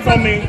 hands on me.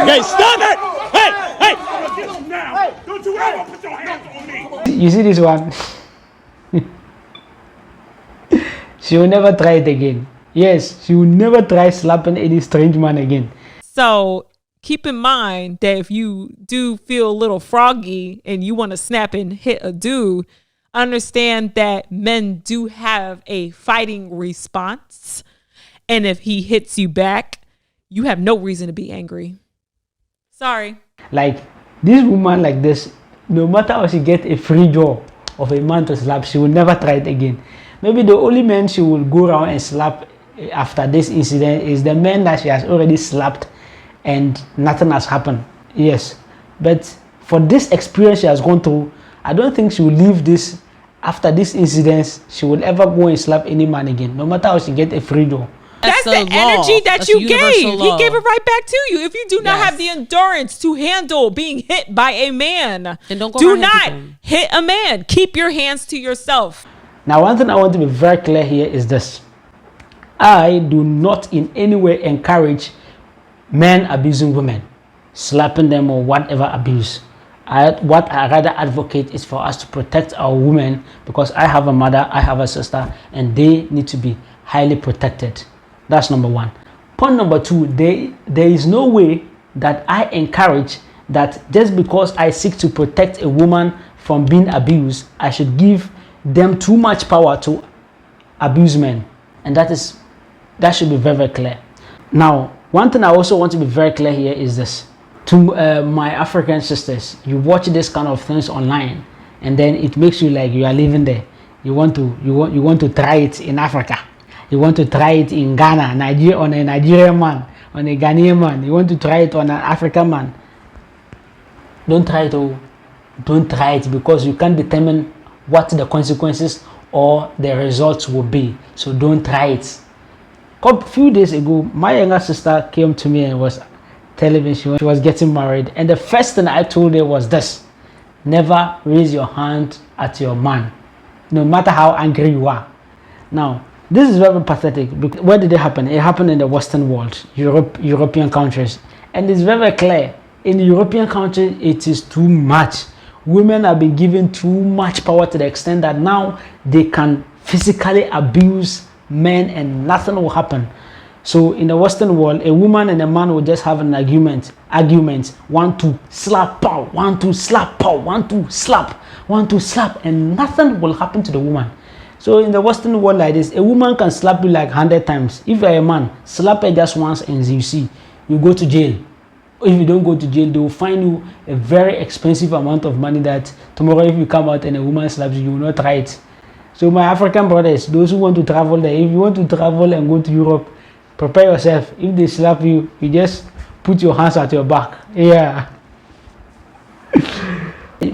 Okay, stop it! Hey! Don't you ever put your hands on me. You see this one? She will never try it again. Yes, she will never try slapping any strange man again. So keep in mind that if you do feel a little froggy and you want to snap and hit a dude, understand that men do have a fighting response. And if he hits you back, you have no reason to be angry. Sorry. Like this woman like this, no matter how she get a free jaw of a man to slap, she will never try it again. Maybe the only men she will go around and slap after this incident is the men that she has already slapped and nothing has happened. Yes, but for this experience she has gone through, I don't think she will leave this. After this incident, she will ever go and slap any man again, no matter how she get a free jaw. That's the energy that you gave. He gave it right back to you. If you do not have the endurance to handle being hit by a man, then don't go do not hit a man. Keep your hands to yourself. Now, one thing I want to be very clear here is this. I do not in any way encourage men abusing women, slapping them or whatever abuse. What I rather advocate is for us to protect our women, because I have a mother, I have a sister, and they need to be highly protected. That's number one. Point number two, there is no way that I encourage that just because I seek to protect a woman from being abused, I should give them too much power to abuse men. And that should be very, very clear. Now, one thing I also want to be very clear here is this. To my African sisters, you watch this kind of things online, and then it makes you like you are living there. You want to try it in Africa. You want to try it in Ghana, Nigeria, on a Nigerian man, on a Ghanaian man. You want to try it on an African man. Don't try it. Don't try it, because you can't determine what the consequences or the results will be. So don't try it. A few days ago, my younger sister came to me and was telling me she was getting married, and the first thing I told her was this: never raise your hand at your man, no matter how angry you are. Now, this is very pathetic. Where did it happen? It happened in the Western world, European countries, and it's very clear. In European countries, it is too much. Women have been given too much power to the extent that now they can physically abuse men and nothing will happen. So in the Western world, a woman and a man will just have an argument, one to slap, pow, one to slap, pow, one to slap, and nothing will happen to the woman. So in the Western world like this, a woman can slap you like 100 times. If you're a man, slap her just once and you see, you go to jail. If you don't go to jail, they will fine you a very expensive amount of money that tomorrow if you come out and a woman slaps you, you will not try it. So my African brothers, those who want to travel there, if you want to travel and go to Europe, prepare yourself. If they slap you, you just put your hands at your back. Yeah.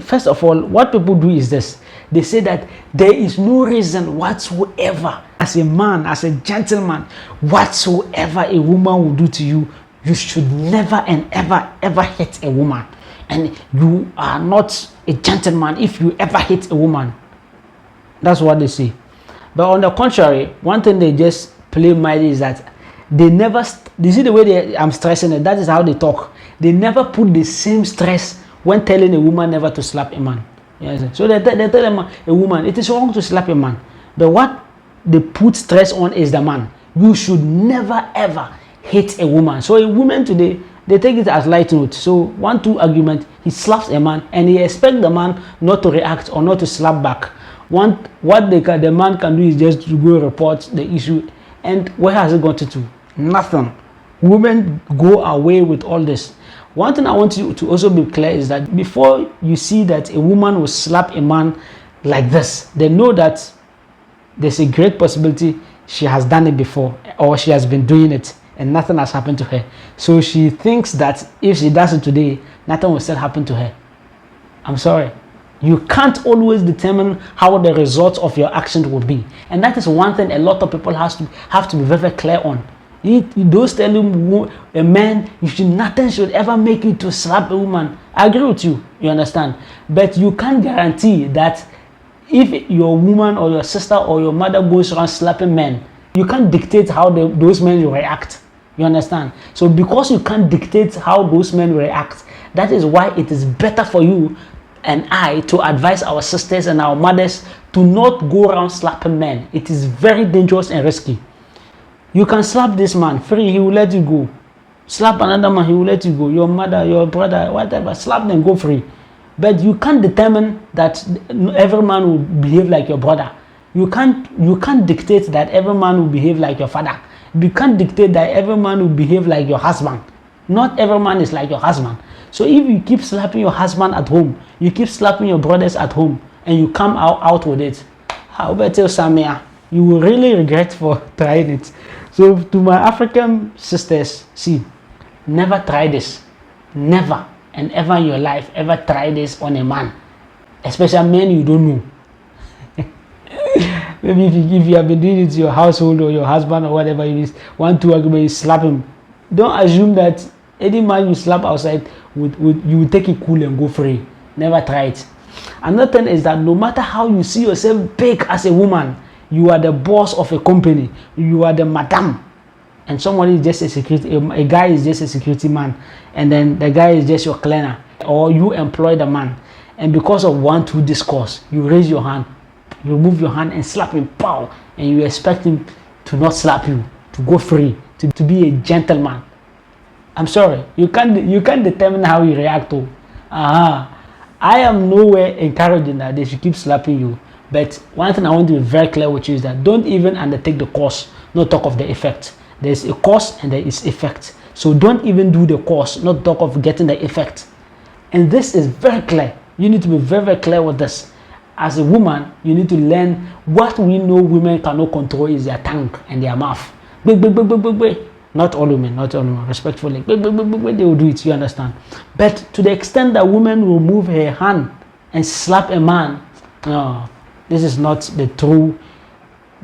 First of all, what people do is this. They say that there is no reason whatsoever, as a man, as a gentleman, whatsoever a woman will do to you, you should never and ever hit a woman. And you are not a gentleman if you ever hit a woman. That's what they say. But on the contrary, one thing they just play mighty is that they never, you see the way I'm stressing it, that is how they talk. They never put the same stress when telling a woman never to slap a man. Yes. So they tell a woman, it is wrong to slap a man. But what they put stress on is the man. You should never ever hit a woman. So a woman today, they take it as light note. So 1-2 argument, he slaps a man and he expects the man not to react or not to slap back. What the man can do is just to go report the issue. And where has it gone to? Nothing. Women go away with all this. One thing I want you to also be clear is that before you see that a woman will slap a man like this, they know that there's a great possibility she has done it before or she has been doing it and nothing has happened to her. So she thinks that if she does it today, nothing will still happen to her. I'm sorry. You can't always determine how the results of your actions will be. And that is one thing a lot of people have to be very, very clear on. Those telling a man, nothing should ever make you to slap a woman. I agree with you, you understand. But you can't guarantee that if your woman or your sister or your mother goes around slapping men, you can't dictate how those men react. You understand? So because you can't dictate how those men react, that is why it is better for you and I to advise our sisters and our mothers to not go around slapping men. It is very dangerous and risky. You can slap this man free, he will let you go. Slap another man, he will let you go. Your mother, your brother, whatever, slap them, go free. But you can't determine that every man will behave like your brother. You can't dictate that every man will behave like your father. You can't dictate that every man will behave like your husband. Not every man is like your husband. So if you keep slapping your husband at home, you keep slapping your brothers at home, and you come out with it, how better Samia? You will really regret for trying it. So to my African sisters, see, never try this. Never and ever in your life ever try this on a man, especially men you don't know. Maybe if you have been doing it to your household or your husband or whatever, you want to argue, you slap him. Don't assume that any man you slap outside you will take it cool and go free. Never try it. Another thing is that no matter how you see yourself big as a woman, you are the boss of a company, you are the madam, and somebody is just a security, a guy is just a security man, and then the guy is just your cleaner, or you employ the man, and because of 1-2 discourse, you raise your hand, you remove your hand and slap him, pow, and you expect him to not slap you, to go free, to be a gentleman. I'm sorry, you can't determine how you react to. I am nowhere encouraging that they should keep slapping you, but one thing I want to be very clear with you is that don't even undertake the cause, not talk of the effect. There's a cause and there is effect. So don't even do the cause, not talk of getting the effect. And this is very clear. You need to be very, very clear with this. As a woman, you need to learn what we know women cannot control is their tongue and their mouth. Not all women, respectfully. They will do it, you understand. But to the extent that women will move her hand and slap a man, no, this is not the true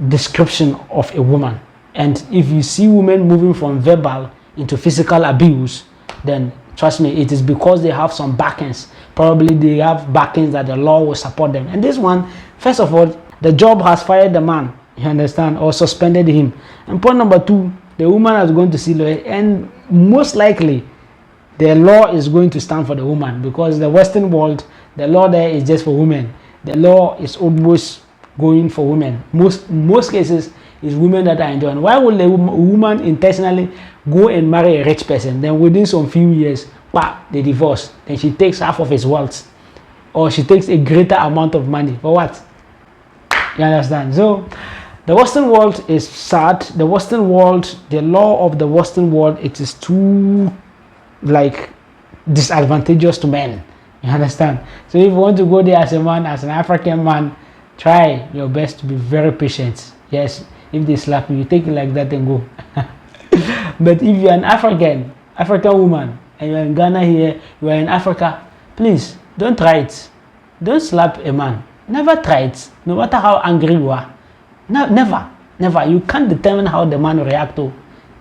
description of a woman. And if you see women moving from verbal into physical abuse, then trust me, it is because they have some backings. Probably they have backings that the law will support them. And this one, first of all, the job has fired the man, you understand, or suspended him. And point number 2, the woman is going to see lawyer, and most likely the law is going to stand for the woman, because the Western world, the law there is just for women. The law is almost going for women. Most cases is women that are enjoying. Why would a woman intentionally go and marry a rich person, then within some few years, wow, they divorce, then she takes half of his wealth, or she takes a greater amount of money for what? You understand? So the Western world is sad. The Western world, the law of the Western world, it is too like disadvantageous to men. You understand? So if you want to go there as a man, as an African man, try your best to be very patient. Yes, if they slap you, you take it like that and go. But if you're an African woman, and you're in Ghana here, you are in Africa, please don't try it. Don't slap a man. Never try it, no matter how angry you are. No, never. You can't determine how the man will react to.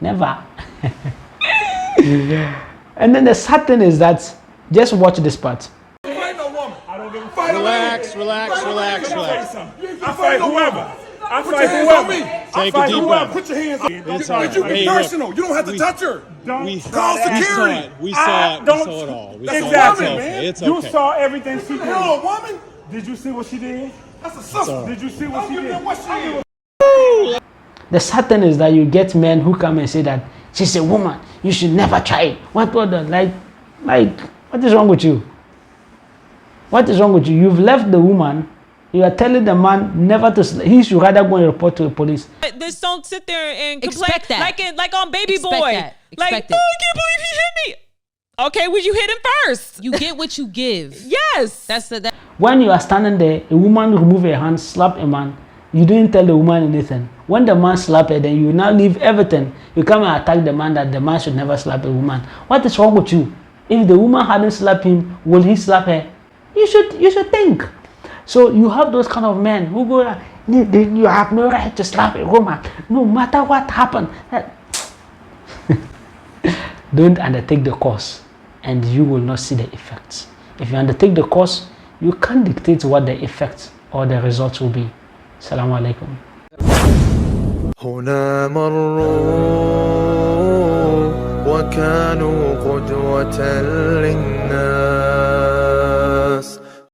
Never. And then the sad thing is that, just watch this part. Relax. I fight whoever. Take a deep breath. Put your hands up. It's all right. You be Hey, look, personal. You don't have to touch her. Call security. We saw it all. Exactly. It's You okay. saw everything she did. You're a woman. Did you see what she did? That's a sister. Did you see what she did? What she did. The sad thing is that you get men who come and say that she's a woman, you should never try it. What is wrong with you? What is wrong with you? You've left the woman. You are telling the man never to. He should rather go and report to the police. Just don't sit there and complain. Expect that. Like on Baby Expect Boy. that. Like, Expect oh, it. I can't believe he hit me. Okay, well, you hit him first. You get what you give. Yes. That's the. When you are standing there, a woman remove her hand, slap a man. You didn't tell the woman anything. When the man slap her, then you now leave everything. You come and attack the man that the man should never slap a woman. What is wrong with you? If the woman hadn't slapped him, will he slap her? You should think. So you have those kind of men who go, you have no right to slap a woman, no matter what happened. Don't undertake the course, and you will not see the effects. If you undertake the course, you can't dictate what the effect or the results will be. Assalamu alaikum. هنا مروا وكانوا قدوة